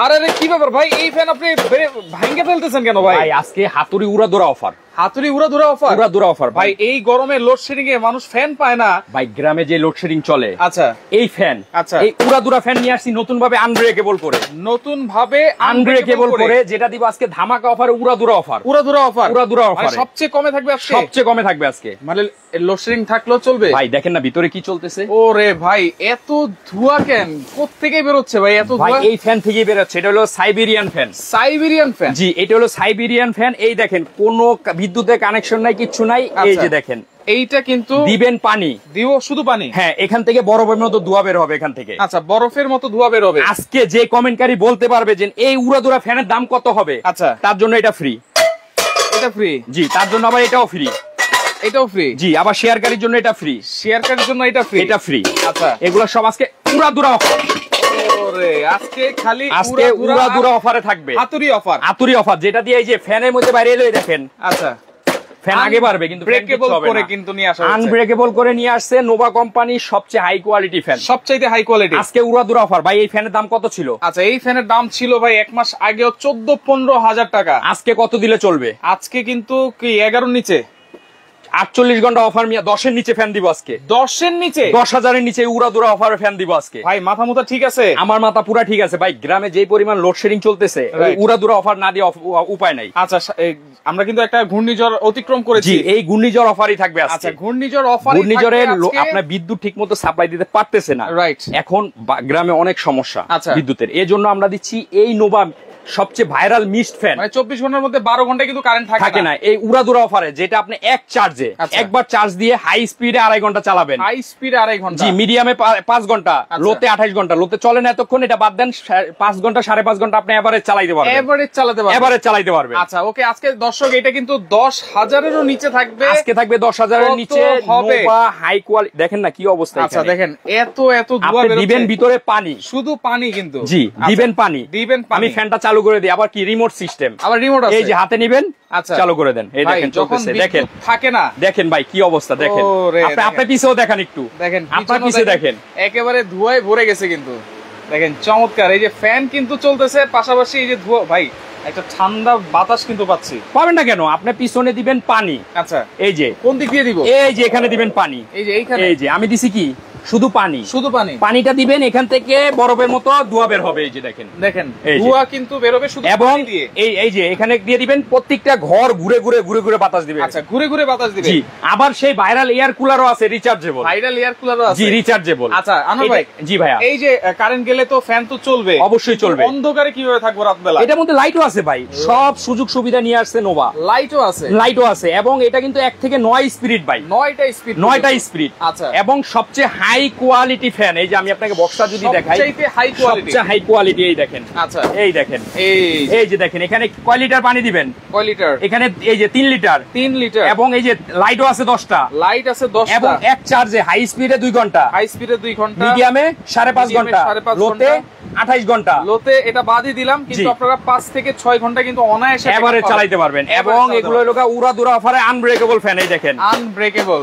আরে কি ব্যাপার ভাই, এই ফ্যান আপনি ভাঙে ফেলতেছেন কেন ভাই? আজকে হাতুড়ি উড়াধুরা অফার। হাতুড়ি উড়াধুরা অফার? উড়াধুরা অফার ভাই। এই গরমে লোডশেডিং এ মানুষ ফ্যান পায় না ভাই, গ্রামে যে লোডশেডিং চলে। আচ্ছা, এই ফ্যান, আচ্ছা, এই উড়াধুরা ফ্যান নিয়ে আসছি নতুন ভাবে আনব্রেকেবল করে। নতুন ভাবে আনব্রেকেবল করে যেটা দিব আজকে ধামাকা অফারে, উড়াধুরা অফার। উড়াধুরা অফার? উড়াধুরা অফার সবচেয়ে কমে থাকবে আজকে? সবচেয়ে কমে থাকবে আজকে। মানে লোডশেডিং থাকলেও চলবে? ভাই দেখেন না ভিতরে কি চলতেছে। ওরে ভাই, এত ধোঁয়া কেন? কোত্থেকে বেরোচ্ছে ভাই এত ধোঁয়া? এই ফ্যান থেকেই বেরোচ্ছে। এটা হলো সাইবেরিয়ান ফ্যান। Siberian fan? জি, এটা হলো সাইবেরিয়ান ফ্যান। এই দেখেন কোনো বিদ্যুতের কানেকশন নাই, কিচ্ছু নাই। এই যে দেখেন, এইটা কিন্তু দিবেন পানি, দিব শুধু পানি। হ্যাঁ, এখান থেকে বরফের মতো ধোঁয়া বের হবে এখান থেকে। আচ্ছা, বরফের মতো ধোঁয়া বের হবে। আজকে যে কমেন্টকারী বলতে পারবে যে এই উড়াধুরা ফ্যানের দাম কত হবে, আচ্ছা, তার জন্য এটা ফ্রি। এটা ফ্রি? জি। তার জন্য আবার এটাও ফ্রি। এটাও ফ্রি? জি। আবার শেয়ারকারীর জন্য এটা ফ্রি। শেয়ারকারীর জন্য এটা ফ্রি? এটা ফ্রি। আচ্ছা, এগুলো সব আজকে উড়াধুরা অফার। ওরে, আজকে খালি আজকে উড়াধুরা অফারে থাকবে। হাতুড়ি অফার? হাতুড়ি অফার, যেটা দিয়ে এই যে ফ্যানের মধ্যে বাইরে এলোই দেখেন। আচ্ছা, ফ্যান আগে বাড়বে কিন্তু ব্রেকেবল করে কিন্তু নিয়ে আসা হচ্ছে। আনব্রেকেবল করে নিয়ে আসছে নোভা কোম্পানির সবচেয়ে হাই কোয়ালিটি ফ্যান। সবচাইতে হাই কোয়ালিটি। আজকে উড়াধুরা অফার। ভাই এই ফ্যানের দাম কত ছিল? আচ্ছা, এই ফ্যানের দাম ছিল ভাই 1 মাস আগেও 14-15 হাজার টাকা। আজকে কত দিলে চলবে? আজকে কিন্তু কি 11 নিচে 48 ঘন্টা অফার মিয়া 10-এর নিচে ফ্যান দিব আজকে। 10-এর নিচে? 10,000-এর নিচে উড়াধুরা অফারে ফ্যান দিব আজকে। ভাই মাথা মুথা ঠিক আছে? আমার মাথা পুরা ঠিক আছে ভাই। গ্রামে যে পরিমাণ লোডশেডিং চলতেছে, উড়াধুরা অফার না দিয়ে উপায় নাই। আচ্ছা, আমরা কিন্তু একটা ঘূর্ণিঝড় অতিক্রম করেছি। এই ঘূর্ণিঝড় অফারই থাকবে আজকে। আচ্ছা, ঘূর্ণিঝড় অফার। ঘূর্ণিঝড়ের আপনার বিদ্যুৎ ঠিক মতো সাপ্লাই দিতে পারতেছে না। রাইট। এখন গ্রামে অনেক সমস্যা বিদ্যুতের। এই জন্য আমরা দিচ্ছি এই নোভা সবচেয়ে ভাইরাল মিস্ট ফ্যান। মানে 24 ঘন্টার মধ্যে 12 ঘন্টা কিন্তু কারেন্ট থাকে না। এই উড়াধুরা অফারে, যেটা আপনি এক চার্জে একবার চার্জ দিয়ে হাই স্পিডে 2.5 ঘন্টা চালাবেন। হাই স্পিডে 2.5 ঘন্টা? জি। মিডিয়ামে 5 ঘন্টা, লোতে 28 ঘন্টা। লোতে চলে না এতক্ষণ, এটা বাদ দেন। 5 ঘন্টা 5.5 ঘন্টা আপনি এভারেজ চালাইতে পারবেন। এভারেজ চালাতে পারবেন। আচ্ছা, ওকে। আজকে দর্শক এটা কিন্তু 10,000-এরও নিচে থাকবে। আজকে থাকবে 10,000-এর নিচে নোভা হাই কোয়ালিটি। দেখেন না কি অবস্থা। আচ্ছা, দেখেন এত ধোঁয়া বের হচ্ছে। দিবেন ভিতরে পানি, শুধু পানি কিন্তু। জি, দিবেন পানি। আমি ফ্যানটা চালু করে দিই। আবার কি রিমোট সিস্টেম? আবার রিমোট আছে। এই যে হাতে নিবেন, আচ্ছা, চালু করে দেন। এই দেখেন চলতেছে। দেখেন থাকে না? দেখেন ভাই কি অবস্থা। দেখেন আপনি পিছেও দেখেন, একটু দেখেন আপনার পিছে দেখেন, একেবারে ধোঁয়ায় ভরে গেছে কিন্তু। দেখেন চমৎকার। এই যে ফ্যান কিন্তু চলতেছে, পাশাপাশি এই যে ধোঁয়া। ভাই একটা ঠান্ডা বাতাস কিন্তু পাচ্ছি। পাবেন না কেন? আপনি পিছনে দিবেন পানি। আচ্ছা, এই যে কোন দিক দিয়ে দিব? এই যে এখানে দিবেন পানি। এই যে এইখানে? এই যে আমি দিছি কি শুধু পানি। শুধু পানি? পানিটা দিবেন, এখান থেকে বরফের মতো ধোঁয়া বের হবে। এই যে দেখেন, দেখেন ধোঁয়া কিন্তু বের হবে শুধু পানি দিয়ে। এই যে এখানে দিয়ে দিবেন, প্রত্যেকটা ঘর ঘুরে ঘুরে বাতাস দিবে। আচ্ছা, ঘুরে ঘুরে বাতাস দিবে। জি। আবার সেই ভাইরাল এয়ার কুলারও আছে, রিচার্জেবল। ভাইরাল এয়ার কুলারও আছে? জি, রিচার্জেবল। আচ্ছা আনোয়ার ভাই। জি ভাইয়া। এই যে কারেন্ট গেলে তো ফ্যান তো চলবে? অবশ্যই চলবে। অন্ধকারে কিভাবে থাকবো রাত বেলা? এটার মধ্যে লাইটও আছে ভাই। সব সুযোগ সুবিধা নিয়ে আসছে নোভা। লাইটও আছে? লাইটও আছে। এবং এটা কিন্তু 1 থেকে 9 স্পিড ভাই। 9টা স্পিড? 9টা স্পিড। আচ্ছা। এবং সবচেয়ে হাই কোয়ালিটি ফ্যান। এই যে আমি আপনাকে বক্সটা যদি দেখাই, সবচেয়ে হাই কোয়ালিটি। সবচেয়ে হাই কোয়ালিটি। এই দেখেন। আচ্ছা, এই দেখেন। এই যে দেখেন, এখানে কয় লিটার পানি দিবেন? কয় লিটার? এখানে এই যে 3 লিটার। 3 লিটার। এবং এই যে লাইটও আছে 10টা। লাইট আছে 10টা। এবং এক চার্জে হাই স্পিডে 2 ঘন্টা। হাই স্পিডে 2 ঘন্টা। মিডিয়ামে 5.5 ঘন্টা। লোতে 28 ঘন্টা। লোতে এটা বাদই দিলাম, কিন্তু আপনারা 5 থেকে 6 ঘন্টা কিন্তু অনায়াসে এভারেজ চালাতে পারবেন। এবং এগুলো হলো উড়াধুরা অফারে আনব্রেকেবল ফ্যান। এই দেখেন, আনব্রেকেবল।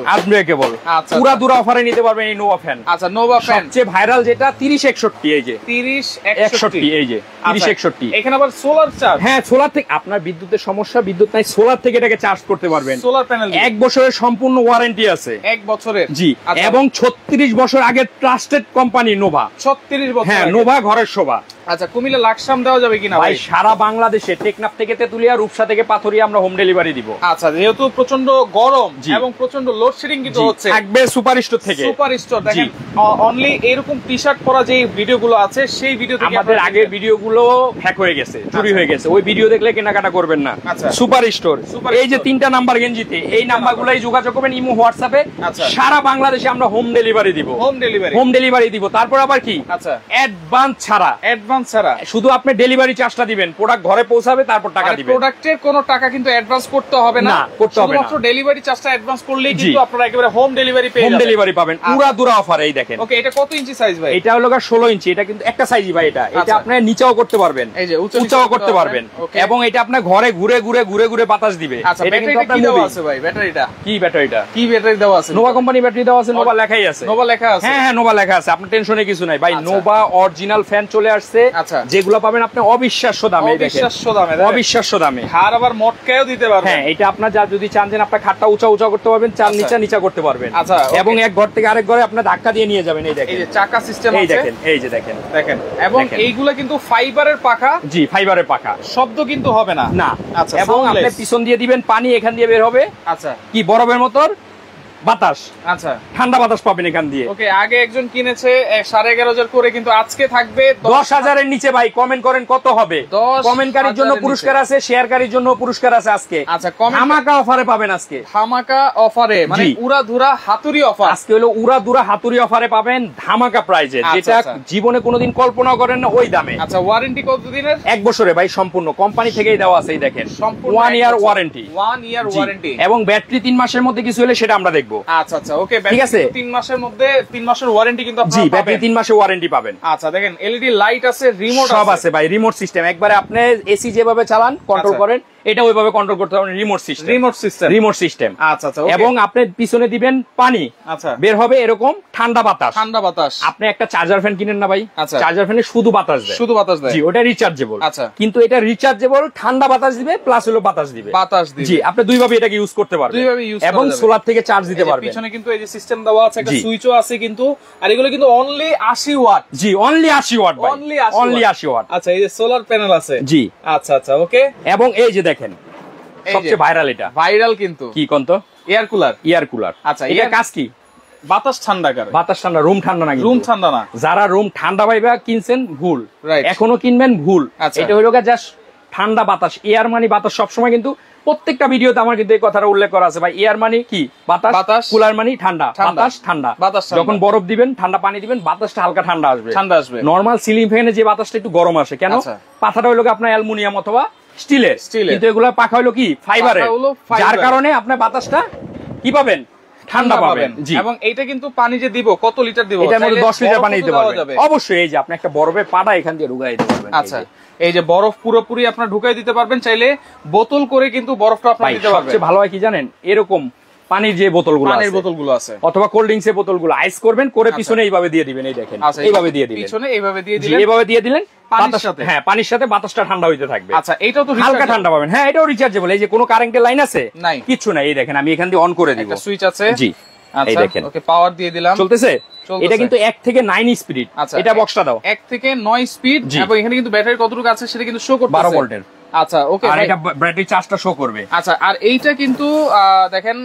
আচ্ছা, উড়াধুরা অফারে নিতে পারবেন এই নোভা ফ্যান। আচ্ছা, নোভা ফ্যান সবচেয়ে ভাইরাল যেটা 3061। এই যে 3061। এই যে 3061। এখানে আবার সোলার চার্জ? হ্যাঁ, সোলার থেকে আপনার বিদ্যুতের সমস্যা, বিদ্যুৎ নাই, সোলার থেকে এটাকে চার্জ করতে পারবেন। সোলার প্যানেল 1 বছরের সম্পূর্ণ ওয়ারেন্টি আছে। 1 বছরের? জি। এবং 36 বছর আগে ট্রাস্টেড কোম্পানি নোভা। 36 বছর? হ্যাঁ, নোভা ঘরের শোভা। আচ্ছা, কুমিল্লা লাকসাম দেওয়া যাবে কিনা ভাই? সারা বাংলাদেশে টেকনাফ থেকে তেতুলিয়া, রূপসা থেকে পাথরিয়া আমরা হোম ডেলিভারি দিব। আচ্ছা, যেহেতু প্রচন্ড গরম এবং প্রচন্ড লোডশেডিং কিন্তু হচ্ছে, থাকবে সুপার স্টোর থেকে। সুপার স্টোর দেখেন, অনলি এরকম টি-শার্ট পরা যে ভিডিওগুলো আছে, সেই ভিডিও থেকে আমাদের আগের ভিডিওগুলো হ্যাক হয়ে গেছে, চুরি হয়ে গেছে। ওই ভিডিও দেখলে কেনাকাটা করবেন না। আচ্ছা, সুপার স্টোর। এই যে 3টা নাম্বার গেঞ্জিতে, এই নাম্বারগুলোই যোগাযোগ করবেন ইমো, হোয়াটসঅ্যাপে। সারা বাংলাদেশে আমরা হোম ডেলিভারি দিব। হোম ডেলিভারি দিব। তারপর আবার কি? আচ্ছা, অ্যাডভান্স ছাড়া। শুধু আপনি ডেলিভারি চার্জটা দিবেন, প্রোডাক্ট ঘরে পৌঁছাবে, তারপর টাকা দিবেন। প্রোডাক্টের কোনো টাকা কিন্তু অ্যাডভান্স করতে হবে না, শুধুমাত্র ডেলিভারি চার্জটা অ্যাডভান্স করলেই কিন্তু আপনারা একেবারে হোম ডেলিভারি পেয়ে যাবেন। হোম ডেলিভারি পাবেন। উড়াধুরা অফার। এই দেখেন ওকে, এটা কত ইঞ্চি সাইজ ভাই? এটা হলো 16 ইঞ্চি। এটা কিন্তু একটা সাইজই ভাই। এটা আপনি নিচেও করতে পারবেন, এই যে উঁচাও করতে পারবেন, এবং এটা আপনার ঘরে ঘুরে ঘুরে ঘুরে ঘুরে বাতাস দিবে। এটা কিন্তু আপনার দেওয়া আছে ভাই ব্যাটারিটা। কি ব্যাটারিটা? কি ব্যাটারি দেওয়া আছে? নোভা কোম্পানি ব্যাটারি দেওয়া আছে। নোভা লেখাই আছে। নোভা লেখা আছে? হ্যাঁ হ্যাঁ, নোভা লেখা আছে। আপনার টেনশনে কিছু নাই ভাই। নোভা অরিজিনাল ফ্যান চলে আসছে, যেগুলো পাবেন আপনি অবিশ্বাস্য দামে। অবিশ্বাস্য দামে, অবিশ্বাস্য দামে। আর আবার মটকায়ও দিতে পারবেন। হ্যাঁ, এটা আপনার যা যদি চান যে আপনার খাটটা উঁচা উঁচা করতে পারবেন, চাল নিচা নিচা করতে পারবেন। আচ্ছা, এবং এক ঘর থেকে আরেক ঘরে আপনি ধাক্কা দিয়ে নিয়ে যাবেন। এই দেখেন, এই যে চাকা সিস্টেম আছে। এই দেখেন, এই যে দেখেন দেখেন। এবং এইগুলা কিন্তু ফাইবারের পাখা। জি, ফাইবারের পাখা। শব্দ কিন্তু হবে না। না। আচ্ছা, এবং আপনি পিছন দিয়ে দিবেন পানি, এখান দিয়ে বের হবে। আচ্ছা, কি বরফের মতো বাতাস। আচ্ছা, ঠান্ডা বাতাস পাবেন এখান দিয়ে। ওকে, আগে একজন কিনেছে 11,500 করে, কিন্তু আজকে থাকবে 10,000 এর নিচে ভাই। কমেন্ট করেন কত হবে। কমেন্টকারীর জন্য পুরস্কার আছে, শেয়ারকারীর জন্য পুরস্কার আছে আজকে। আচ্ছা, ধামাকা অফারে পাবেন আজকে। ধামাকা অফারে, মানে উড়াধুরা হাতুড়ি অফার। আজকে হলো উড়াধুরা হাতুড়ি অফারে পাবেন ধামাকা প্রাইজে, যেটা জীবনে কোনোদিন কল্পনা করেন না ওই দামে। আচ্ছা, ওয়ারেন্টি কত দিনের? 1 বছরে ভাই, সম্পূর্ণ কোম্পানি থেকেই দেওয়া আছে। এই দেখেন, 1 ইয়ার ওয়ারেন্টি। 1 year warranty. এবং ব্যাটারি 3 মাসের মধ্যে কিছু হলে সেটা আমরা দেখবো। আচ্ছা আচ্ছা, ওকে, ঠিক আছে। 3 মাসের মধ্যে 3 মাসের ওয়ারেন্টি কিন্তু আপনারা পাবেন। জি, ব্যাটারি 3 মাসের ওয়ারেন্টি পাবেন। আচ্ছা, দেখেন এলইডি লাইট আছে, রিমোট সব আছে ভাই। রিমোট সিস্টেম একবারে আপনি এসি যেভাবে চালান কন্ট্রোল করেন, এটা ওইভাবে কন্ট্রোল করতে পারবেন। Remote system. Remote system. Remote system. আচ্ছা আচ্ছা, এবং আপনি পিছনে দিবেন পানি। আচ্ছা, বের হবে এরকম ঠান্ডা বাতাস। ঠান্ডা বাতাস। আপনি একটা চার্জার ফ্যান কিনেন না ভাই? আচ্ছা, চার্জার ফ্যানে শুধু বাতাস দেয়। শুধু বাতাস দেয়। জি, ওটা রিচার্জেবল। আচ্ছা, কিন্তু এটা রিচার্জেবল, ঠান্ডা বাতাস দিবে প্লাস হলো বাতাস দিবে। বাতাস দিবে। জি, আপনি দুই ভাবে এটাকে ইউজ করতে পারবেন। দুইভাবে ইউজ এবং সোলার থেকে চার্জ দিতে পারবেন। পিছনে কিন্তু এই যে সিস্টেম দেওয়া আছে, একটা সুইচও আছে কিন্তু। আর এগুলো কিন্তু অনলি 80 ওয়াট। জি, অনলি 80 ওয়াট ভাই। Only 80 watt. আচ্ছা, এই যে সোলার প্যানেল আছে। জি, আচ্ছা আচ্ছা, ওকে। এবং এই যে দেখেন, সবচেয়ে ভাইরাল এটা। ভাইরাল কিন্তু কি কোন তো? Air cooler. Air cooler. আচ্ছা, এটা কাজ কি? বাতাস ঠান্ডা করে। বাতাস ঠান্ডা, রুম ঠান্ডা না। রুম ঠান্ডা না। যারা রুম ঠান্ডা পাইবা কিনছেন ভুল, এখনো কিনবেন ভুল। এটা হলো জাস্ট ঠান্ডা বাতাস। এয়ার মানে বাতাস। সবসময় কিন্তু প্রত্যেকটা ভিডিওতে আমার কিন্তু এই কথাটা উল্লেখ করা আছে ভাই। এয়ার মানে কি? বাতাস। কুলার মানে ঠান্ডা। বাতাস ঠান্ডা। যখন বরফ দিবেন, ঠান্ডা পানি দিবেন, বাতাসটা হালকা ঠান্ডা আসবে। ঠান্ডা আসবে। নরমাল সিলিং ফ্যানে যে বাতাসটা একটু গরম আসে, কেন? পাখাটা হলো আপনার অ্যালুমিনিয়াম অথবা স্টিলের, কিন্তু এগুলো পাখা হলো কি ফাইবারের, যার কারণে আপনার বাতাসটা কি পাবেন? ঠান্ডা পাবেন। জি, এবং এইটা কিন্তু পানি যে দিব, কত লিটার দিব? এটার মধ্যে 10 লিটার পানি দিতে পারবেন অবশ্যই। এই যে আপনি একটা বরফের পাটা এখান দিয়ে ঢুকাই দিতে পারবেন। আচ্ছা, এই যে বরফ পুরোপুরি আপনারা ঢুকাই দিতে পারবেন। চাইলে বোতল করে কিন্তু বরফটা আপনারা দিতে পারবেন। সবচেয়ে ভালো হয় কি জানেন? এরকম পানির যে বোতলগুলো আছে অথবা কোল্ড ড্রিঙ্কস এর বোতলগুলো আইস করবেন করে পিছনে এইভাবে দিয়ে দিবেন। এই দেখেন, এইভাবে দিয়ে দিবেন। পিছনে এইভাবে দিয়ে দিলেন। এইভাবে দিয়ে দিলেন পানির সাথে। হ্যাঁ, পানির সাথে বাতাসটা ঠান্ডা হইতে থাকবে। আচ্ছা, এটাও তো হালকা ঠান্ডা পাবেন। হ্যাঁ, এটাও রিচার্জেবল। এই যে কোনো কারেন্টের লাইন আছে? নাই, কিছু নাই। এই দেখেন, আমি এখান দিয়ে অন করে দিব। একটা সুইচ আছে। জি, এই দেখেন। ওকে, পাওয়ার দিয়ে দিলাম। চলতেছে। এটা কিন্তু 1 থেকে 9 স্পিড। এটা বক্সটা দাও। 1 থেকে 9 স্পিড। এবং এখানে কিন্তু ব্যাটারি কতটুকু আছে সেটা কিন্তু শো করতেছে। 12 ভোল্টের। আচ্ছা, ওকে। আর এটা ব্যাটারি চার্জটা শো করবে। আচ্ছা, আর এইটা কিন্তু দেখেন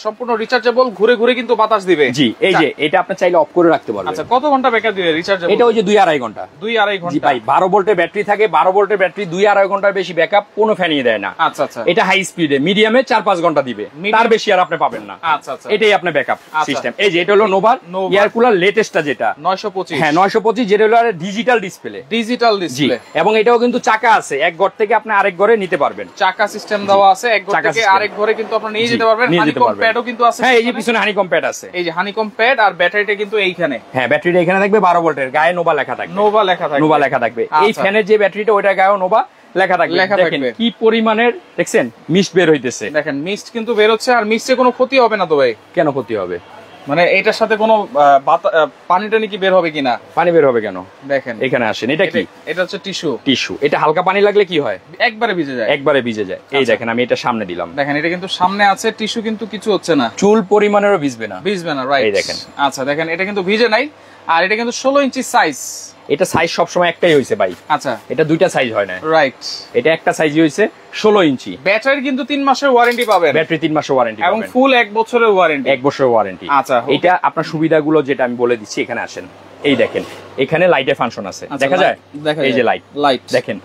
সম্পূর্ণ রিচার্জেবল, ঘুরে ঘুরে কিন্তু বাতাস দিবে। জি, এই যে এটা আপনি চাইলে অফ করে রাখতে পারবেন। আচ্ছা, কত ঘন্টা ব্যাকআপ দিবে রিচার্জেবল? এটা ওই যে 2-2.5 ঘন্টা। 2-2.5 ঘন্টা। জি ভাই, 12 ভোল্টের ব্যাটারি থাকে। 12 ভোল্টের ব্যাটারি 2-2.5 ঘন্টার বেশি ব্যাকআপ কোনো ফ্যানই দেয় না। আচ্ছা আচ্ছা, এটা হাই স্পিডে, মিডিয়ামে 4-5 ঘন্টা দিবে, তার বেশি আর আপনি পাবেন না। আচ্ছা আচ্ছা, এটাই আপনার ব্যাকআপ সিস্টেম। এই যে এটা হলো নোভার এয়ার কুলার লেটেস্টটা, যেটা 925। হ্যাঁ, 925, যেটা হলো ডিজিটাল ডিসপ্লে। Digital display. এবং এটাও কিন্তু চাকা আছে, এক ঘর থেকে আপনি আরেক ঘরে নিতে পারবেন। চাকা সিস্টেম দেওয়া আছে, এক ঘর থেকে আরেক ঘরে কিন্তু আপনি নিয়ে যেতে পারবেন। হানিকম প্যাডও কিন্তু আছে। হ্যাঁ, এই যে পিছনে হানিকম প্যাড আছে। এই যে হানিকম প্যাড, আর ব্যাটারিটা কিন্তু এইখানে। হ্যাঁ, ব্যাটারিটা এখানে থাকবে 12 ভোল্টের, গায়ে নোভা লেখা থাকবে। নোভা লেখা থাকবে। নোভা লেখা থাকবে। এই ফ্যানের যে ব্যাটারিটা ওইটা গায়ে নোভা লেখা থাকবে। দেখেন কি পরিমাণের, দেখছেন মিস্ট বের হইতেছে। দেখেন মিস্ট কিন্তু বের হচ্ছে। আর মিস্টে কোনো ক্ষতি হবে না তো ভাই? কেন ক্ষতি হবে? মানে এটার সাথে কোনো পানি টানি কি বের হবে কিনা? পানি বের হবে কেন? দেখেন এখানে আসেন, এটা কি? এটা হচ্ছে টিস্যু। টিস্যু। এটা হালকা পানি লাগলে কি হয়? একবারে ভিজে যায়। একবারে ভিজে যায়। এই দেখেন, আমি এটা সামনে দিলাম। দেখেন, এটা কিন্তু সামনে আছে, টিস্যু কিন্তু কিছু হচ্ছে না। চুল পরিমাণেরও ভিজবে না। ভিজবে না, রাইট। এই দেখেন। আচ্ছা, দেখেন এটা কিন্তু ভিজে নাই। আর এটা কিন্তু 16 ইঞ্চি সাইজ। এটা সাইজ সবসময় একটাই হইছে ভাই। আচ্ছা, এটা দুইটা সাইজ হয় না। রাইট। এটা একটা সাইজই হইছে 16 ইঞ্চি। ব্যাটারি কিন্তু 3 মাসের ওয়ারেন্টি পাবেন। ব্যাটারি 3 মাসের ওয়ারেন্টি এবং ফুল 1 বছরের ওয়ারেন্টি। 1 বছরের ওয়ারেন্টি। আচ্ছা, এটা আপনার সুবিধাগুলো যেটা আমি বলে দিচ্ছি, এখানে আসেন। এই দেখেন, এখানে লাইটের ফাংশন আছে, দেখা যায়? এই যে লাইট দেখেন,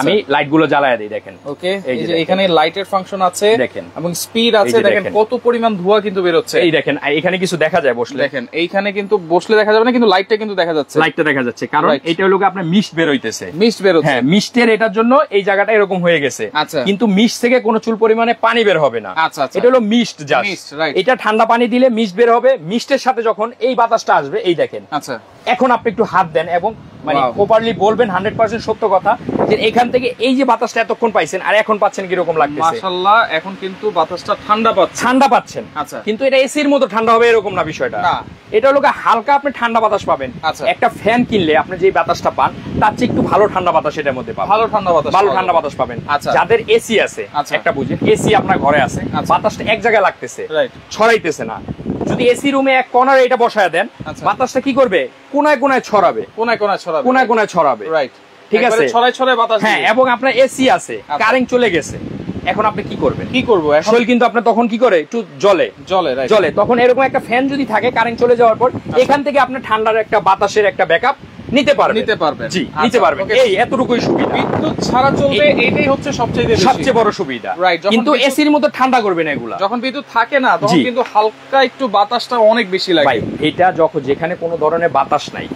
আমি লাইট গুলো জ্বালায় দিই, দেখেন। ওকে, এই যে এখানে লাইটের ফাংশন আছে, দেখেন, এবং স্পিড আছে, দেখেন কত পরিমাণ ধোঁয়া কিন্তু বের হচ্ছে। এই দেখেন, এখানে কিছু দেখা যায় বসলে, দেখেন এইখানে কিন্তু বসলে দেখা যাবে না, কিন্তু লাইটটা কিন্তু দেখা যাচ্ছে, লাইটটা দেখা যাচ্ছে, কারণ এটা হলো আপনার মিস্ট বের হইতেছে, মিস্ট বের হচ্ছে। হ্যাঁ, মিস্টের এটার জন্য এই জায়গাটা এরকম হয়ে গেছে। আচ্ছা, কিন্তু মিস্ট থেকে কোনো চুল পরিমাণে পানি বের হবে না। আচ্ছা, এটা হলো মিস্ট জাস্ট। এটা ঠান্ডা পানি দিলে মিস্ট বের হবে, মিস্টের সাথে যখন এই বাতাসটা আসবে, এই দেখেন। আচ্ছা, এখন আপনি একটু হাত দেন এবং মানে প্রপারলি বলবেন 100% সত্য কথা, যে এখান থেকে এই যে বাতাসটা এতক্ষণ পাইছেন আর এখন পাচ্ছেন কিরকম লাগতেছে? মাশাআল্লাহ, এখন কিন্তু বাতাসটা ঠান্ডা পাচ্ছেন। আচ্ছা, কিন্তু এটা এসির মতো ঠান্ডা হবে এরকম না বিষয়টা। এটা হলো হালকা আপনি ঠান্ডা বাতাস পাবেন। একটা ফ্যান কিনলে আপনি যে বাতাসটা পান তার চেয়ে একটু ভালো ঠান্ডা বাতাস এটার মধ্যে পাবেন, ভালো ঠান্ডা বাতাস পাবেন। যাদের এসি আছে, একটা বুঝেন, এসি আপনার ঘরে আছে, বাতাসটা এক জায়গায় লাগতেছে, ছড়াইতেছে না। যদি এসি রুমে এক কর্নারে এটা বসায় দেন, বাতাসটা কি করবে? কোনায় কোনায় ছড়াবে, রাইট, ঠিক আছে, ছড়ায় বাতাস। হ্যাঁ, এবং আপনার এসি আছে, কারেন্ট চলে গেছে, এখন আপনি কি করবেন? শরীর কিন্তু আপনার তখন কি করে? একটু জ্বলে। তখন এরকম একটা ফ্যান যদি থাকে, কারেন্ট চলে যাওয়ার পর এখান থেকে আপনি ঠান্ডার একটা বাতাসের একটা ব্যাকআপ নিতে পারবেন। জি, নিতে পারবেন। এই এতটুকুই সুবিধা। বিদ্যুৎ ছাড়া চলবে, এটাই হচ্ছে সবচেয়ে বড় সুবিধা। কিন্তু এসির মতো ঠান্ডা করবে না এগুলা। যখন বিদ্যুৎ থাকে না, তখন কিন্তু হালকা একটু বাতাসটা অনেক বেশি লাগে। ভাই, এটা যখন যেখানে কোনো ধরনের বাতাস নাই,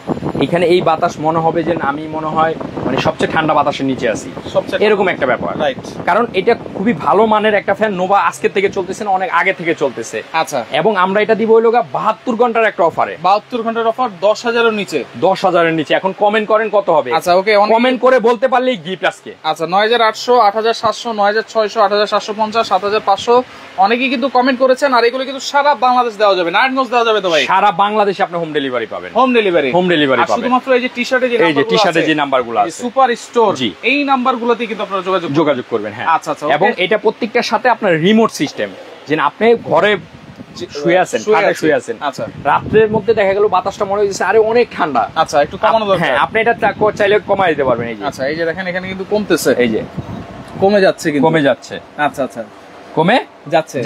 এখানে এই বাতাস মনে হবে যে আমি মনে হয় মানে সবচেয়ে ঠান্ডা বাতাসের নিচে আছি, এরকম একটা ব্যাপার। কারণ এটা খুবই ভালো মানের একটা ফ্যান, নোভা আজকে থেকে চলতেছে না, অনেক আগে থেকে চলতেছে। আচ্ছা, এবং আমরা এটা দিব হলো 72 ঘন্টার একটা অফারে। 72 ঘন্টার অফার, 10,000 এর নিচে। 10,000 এর নিচে। এখন কমেন্ট করেন কত হবে? আচ্ছা, ওকে, কমেন্ট করে বলতে পারলেই গিফট আজকে। আচ্ছা, 9,800, 8,700, 9,600, 8,750, 7,500, অনেকেই কিন্তু কমেন্ট করেছেন। আর এগুলো কিন্তু সারা বাংলাদেশ দেওয়া যাবে, নারায়ণগঞ্জ দেওয়া যাবে তো ভাই? সারা বাংলাদেশে আপনি হোম ডেলিভারি পাবেন। হোম ডেলিভারি পাবেন। শুধুমাত্র এই যে টি-শার্টে যে নাম্বারগুলো আছে, সুপার স্টোর, এই নাম্বারগুলোতে কিন্তু আপনারা যোগাযোগ করবেন। হ্যাঁ, আচ্ছা, এবং এটা প্রত্যেকটার সাথে আপনার রিমোট সিস্টেম, যে আপনি ঘরে শুয়ে আছেন, খাটে শুয়ে আছেন, আচ্ছা, রাতের মধ্যে দেখা গেল বাতাসটা মনে হচ্ছে আরে অনেক ঠান্ডা, আচ্ছা, একটু কমানো দরকার। হ্যাঁ, আপনি এটা চাইলে কমায় দিতে পারবেন। এই যে, আচ্ছা, এই যে দেখেন এখানে কিন্তু কমতেছে, এই যে কমে যাচ্ছে, আচ্ছা, কমে যাচ্ছে,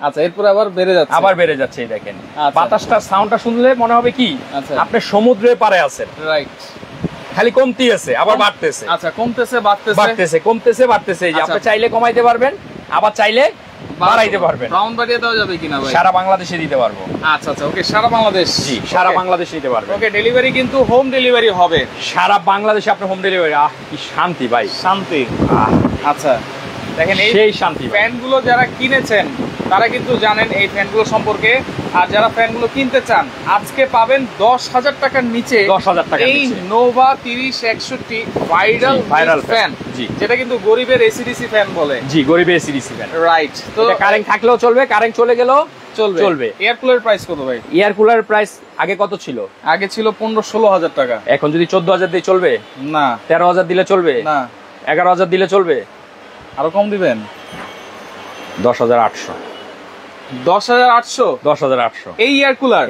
আচ্ছা, এরপর আবার বেড়ে যাচ্ছে, এই দেখেন বাতাসটা, সাউন্ডটা শুনলে মনে হবে কি আপনি সমুদ্রের পাড়ে আছেন, রাইট, খালি কমতেই আছে আবার বাড়তেছে। আচ্ছা, কমতেছে বাড়তেছে। এই যে আপনি চাইলে কমাইতে পারবেন, আবার চাইলে বাড়াইতে পারবেন। রাউন্ড বাড়িয়ে দেওয়া যাবে কিনা ভাই? সারা বাংলাদেশে দিতে পারবো। আচ্ছা, ওকে, সারা বাংলাদেশ। জি, সারা বাংলাদেশে দিতে পারবেন। ওকে, ডেলিভারি কিন্তু হোম ডেলিভারি হবে সারা বাংলাদেশে, আপনি হোম ডেলিভারি। কি শান্তি ভাই, শান্তি। আচ্ছা, দেখেন সেই শান্তি। ফ্যানগুলো যারা কিনেছেন তারা কিন্তু জানেন এই ফ্যানগুলো সম্পর্কে, আর যারা ফ্যানগুলো কিনতে চান আজকে পাবেন 10,000 টাকার নিচে, 10,000 টাকা এই নোভা 3061 ভাইরাল ফ্যান, যেটা কিন্তু গরিবের এসিডিসি ফ্যান বলে। জি, গরিবের এসিডিসি ফ্যান, রাইট। তো কারেন্ট থাকলেও চলবে, কারেন্ট চলে গেলেও চলবে। এয়ার কুলার প্রাইস কত ভাই? এয়ার কুলার প্রাইস আগে কত ছিল? আগে ছিল 15-16 টাকা। এখন যদি 14,000 দিয়ে চলবে না, 13,000 দিলে চলবে না, 11,000 দিলে চলবে, আরো কম দিবেন? 10,800। 10,800 এই এয়ার কুলার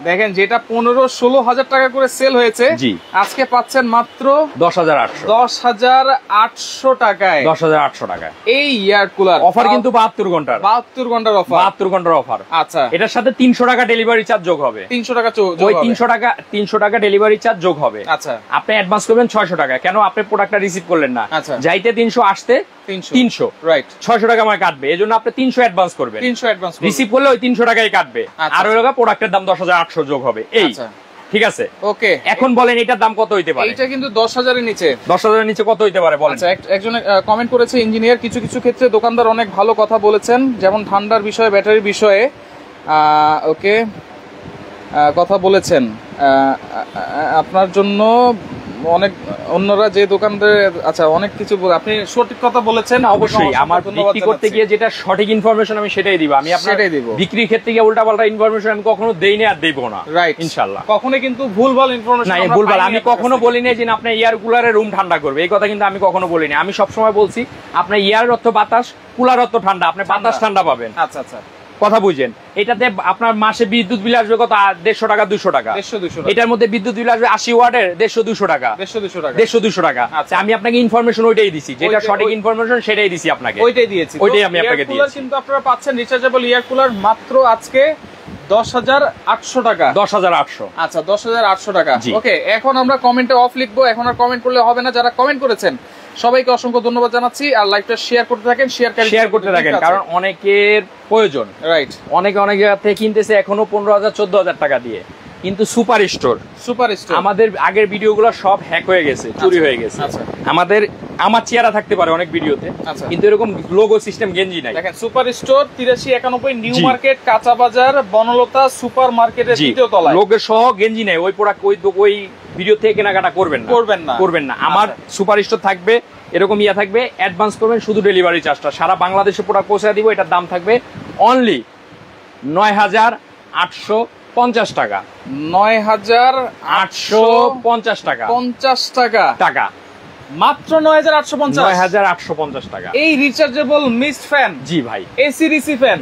দেখেন, যেটা 15-16 টাকা করে সেল হয়েছে, জি, আজকে পাচ্ছেন মাত্র 10,800 টাকায়। 10,800 টাকায় এই এয়ার কুলার। অফার কিন্তু 72 ঘন্টার অফার। আচ্ছা, এটার সাথে 300 টাকা ডেলিভারি চার্জ যোগ হবে। 300 টাকা ওই 300 টাকা ডেলিভারি চার্জ যোগ হবে। আচ্ছা, আপনি অ্যাডভান্স করবেন 600 টাকা। কেন? আপনি প্রোডাক্টটা রিসিভ করলেন না, যাইতে 300, আসতে 300, রাইট, 600 টাকা আমার কাটবে। এজন্য আপনি 300 অ্যাডভান্স করবেন, রিসিভ করলে ওই 300 টাকাই কাটবে, আর ওই টাকা প্রোডাক্টের দাম 10,800 যোগ হবে। এই ঠিক আছে, ওকে। এখন বলেন এটার দাম কত হইতে পারে? এটা কিন্তু 10,000 এর নিচে। 10,000 এর নিচে কত হইতে পারে বলেন? আচ্ছা, একজন কমেন্ট করেছে, ইঞ্জিনিয়ার, কিছু ক্ষেত্রে দোকানদার অনেক ভালো কথা বলেছেন, যেমন ঠান্ডার বিষয়ে, ব্যাটারির বিষয়ে, ওকে, কথা বলেছেন। আপনার জন্য অনেক অন্যরা যে দোকানদার, আচ্ছা, অনেক কিছু আপনি সঠিক কথা বলেছেন। অবশ্যই আমার বিক্রি করতে গিয়ে যেটা সঠিক ইনফরমেশন আমি সেটাই দিব। আমি আপনাকে বিক্রির ক্ষেত্রে গিয়ে উল্টাপাল্টা ইনফরমেশন আমি কখনো দেই না, আর দেব না, রাইট, ইনশাআল্লাহ। কখনো কিন্তু ভুলভাল ইনফরমেশন, না, ভুলভাল আমি কখনো বলি না যে আপনার এয়ার কুলারে রুম ঠান্ডা করবে, এই কথা কিন্তু আমি কখনো বলি না। আমি সবসময় বলছি আপনার এয়ার অর্থ বাতাস, কুলার অর্থ ঠান্ডা, আপনি বাতাস ঠান্ডা পাবেন। আচ্ছা, কথা বুঝেন। এটাতে আপনার মাসে বিদ্যুৎ বিল আসবে কত? 150 টাকা, 200 টাকা। এটার মধ্যে বিদ্যুৎ বিল আসবে 80 ওয়াটের, 150-200 টাকা। 150-200 টাকা। আচ্ছা, আমি আপনাকে ইনফরমেশন ওইটাই দিছি, যেটা সঠিক ইনফরমেশন সেটাই দিছি আপনাকে, ওইটাই আমি আপনাকে দিয়েছি। কিন্তু আপনারা পাচ্ছেন রিচার্জেবল এয়ার কুলার মাত্র আজকে 10,800 টাকা। 10,800। আচ্ছা, 10,800 টাকা। ওকে, এখন আমরা কমেন্টে অফ লিখবো। এখন আর কমেন্ট করলে হবে না। যারা কমেন্ট করেছেন সবাইকে অসংখ্য ধন্যবাদ জানাচ্ছি। আর লাইভটা শেয়ার করতে থাকেন, শেয়ার করতে থাকেন, কারণ অনেকের প্রয়োজন। রাইট, অনেক জায়গা থেকে কিনতেছে এখনো 15,000 14,000 টাকা দিয়ে, কিন্তু সুপার স্টোর আমাদের আগের ভিডিওগুলো সব হ্যাক হয়ে গেছে, চুরি হয়ে গেছে। আমার চেহারা থাকতে পারে অনেক ভিডিওতে, কিন্তু এরকম লোগো সিস্টেম গেঞ্জি নাই। দেখেন সুপার স্টোর 8391 নিউ মার্কেট, কাঁচা বাজার, বনলতা সুপার মার্কেটের দ্বিতীয় তলায়। লোগো সহ গেঞ্জি নাই, ওই প্রোডাক্ট ওই ভিডিও থেকে কেনাকাটা করবেন না। আমার সুপার স্টোর থাকবে, এরকম ইয়া থাকবে, অ্যাডভান্স করবেন, শুধু ডেলিভারি চার্জটা সারা বাংলাদেশে প্রোডাক্ট পৌঁছে দিব। এটার দাম থাকবে অনলি 9,850 টাকা। 9,850 টাকা, 50 টাকা মাত্র 9,850 টাকা। এই রিচার্জেবল মিস্ট ফ্যান, জি ভাই, এসি ডিসি ফ্যান,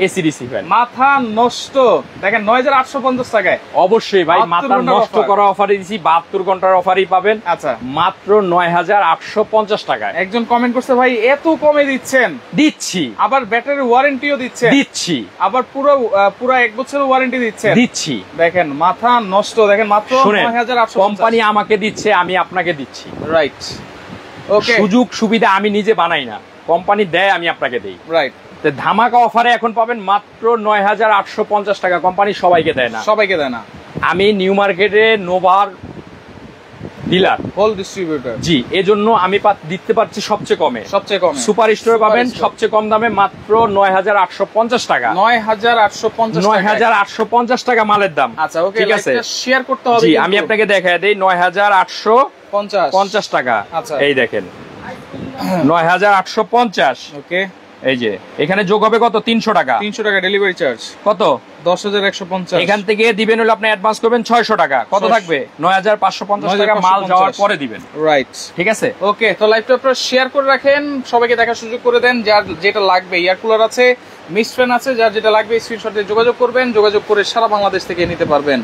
মাথা নষ্ট। দেখেন 9,850 টাকায়। অবশ্যই ভাই, মাথা নষ্ট করা অফারে দিছি, 72 ঘন্টার অফারই পাবেন। আচ্ছা, মাত্র 9,850 টাকায়। একজন কমেন্ট করছে, ভাই এত কমে দিচ্ছি, আবার ব্যাটারি ওয়ারেন্টিও দিচ্ছি, আবার পুরো 1 বছরের ওয়ারেন্টি দিচ্ছি। দেখেন মাথা নষ্ট। দেখেন মাত্র 9,850। কোম্পানি আমাকে দিচ্ছে, আমি আপনাকে দিচ্ছি। রাইট, সুযোগ সুবিধা আমি নিজে বানাই না, কোম্পানি দেয়, আমি আপনাকে দেই। রাইট, ধামাকা অফারে এখন পাবেন মাত্র 9,850 টাকা। কোম্পানি সবাইকে দেয় না, আমি নিউ মার্কেটে নোভার ডিলার, হোল ডিস্ট্রিবিউটর। জি, এজন্য আমি দিতে পারছি সবচেয়ে কমে। সুপার স্টোরে পাবেন সবচেয়ে কম দামে মাত্র 9,850 টাকা। 9,850 টাকা মালের দাম। আচ্ছা, ওকে, ঠিক আছে, শেয়ার করতে হবে। জি, আমি আপনাকে দেখায় দেই। 9,850 টাকা। এই দেখেন 9,850। ওকে, এই যে এখানে যোগ হবে কত? 300 টাকা। 300 টাকা ডেলিভারি চার্জ। কত? 10,150। এখান থেকে দিবেন হলো আপনি অ্যাডভান্স করবেন 600 টাকা। কত থাকবে? 9,550 টাকা মাল যাওয়ার পরে দিবেন। রাইট, ঠিক আছে। ওকে, তো লাইভটা আপনারা শেয়ার করে রাখেন, সবাইকে দেখার সুযোগ করে দেন। যার যেটা লাগবে, এয়ার কুলার আছে, মিস্ট ফ্যান আছে, যার যেটা লাগবে স্ক্রিনশট দিয়ে যোগাযোগ করবেন। যোগাযোগ করে সারা বাংলাদেশ থেকে নিতে পারবেন।